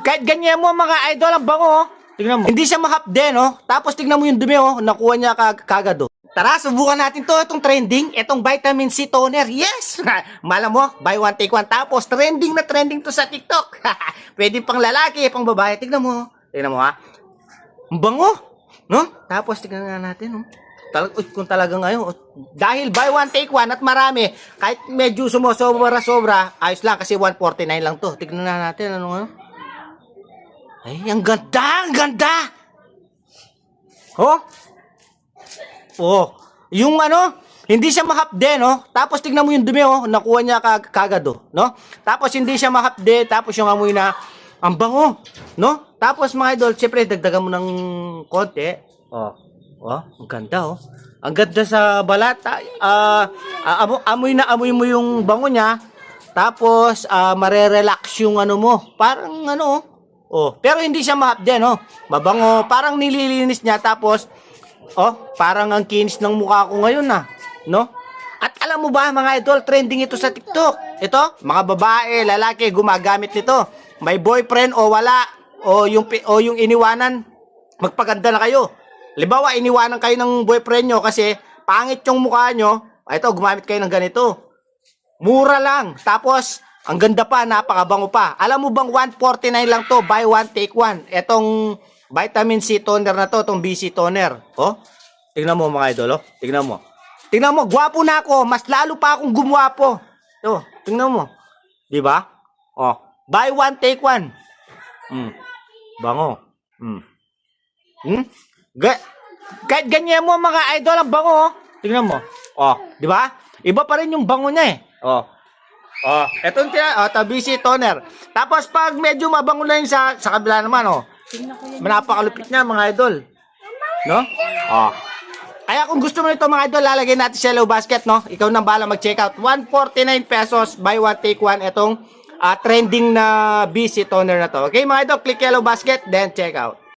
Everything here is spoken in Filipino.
Kahit ganyan mo mga idol, ang bango, oh. Tignan mo. Hindi siya mahapde, no? Tapos tignan mo yung dumi, oh. Nakuha niya kagad, oh. Tara, subukan natin to. Itong trending. Itong vitamin C toner. Yes! Malam mo, buy one, take one. Tapos, trending na trending to sa TikTok. Pwede pang lalaki, pang babae. Tignan mo. Tignan mo, ha? Ang bango. No? Tapos, tignan nga natin, oh. Kung talaga ngayon, dahil buy one, take one at marami, kahit medyo sumosobra-sobra, ayos lang kasi 149 lang to. Tignan na natin, ano nga? Ay, ang ganda! Ang ganda! Oh? Oh, yung ano, hindi siya mahapde, no? Tapos tignan mo yung dumi, oh. Nakuha niya kagad, oh, no? Tapos hindi siya mahapde, tapos yung amoy na, ang bango, no? Tapos mga idol, syempre, dagdagan mo ng konti. Oh, oh, ang ganda, oh. Ang ganda sa balat. Amoy na amoy mo yung bango niya. Tapos, marerelax yung ano mo. Parang ano, oh. Pero hindi siya mahapde, no? Mabango, parang nililinis niya, tapos, oh, parang ang kinis ng mukha ko ngayon na, no? At alam mo ba mga idol, trending ito sa TikTok. Ito, mga babae, lalaki gumagamit nito. May boyfriend o wala, o yung iniwanan, magpaganda na kayo. Halimbawa, iniwanan kayo ng boyfriend nyo kasi pangit yung mukha nyo. Ito, gumamit kayo ng ganito. Mura lang. Tapos, ang ganda pa, napakabango pa. Alam mo bang 149 lang to, buy one, take one. Etong vitamin C toner na to, itong BC toner. Oh, tingnan mo mga idol, oh. Tingnan mo. Tingnan mo, gwapo na ako. Mas lalo pa akong gumwapo. Ito, tingnan mo. Di ba? Oh, buy one, take one. Bango. Kahit ganyan mo mga idol, ang bango, oh. Tingnan mo. Oh, di ba? Iba pa rin yung bango niya, eh. Oh. Oh, etong BC toner. Tapos pag medyo mabango na yun sa kabila naman, oh. Napakalupit niya mga idol. No? Oh. Kaya kung gusto mo nito mga idol, lalagay natin sa yellow basket, no? Ikaw nang bala mag-check out. 149 pesos, buy one, take one. Itong trending na BC toner na to. Okay mga idol, click yellow basket, then check out.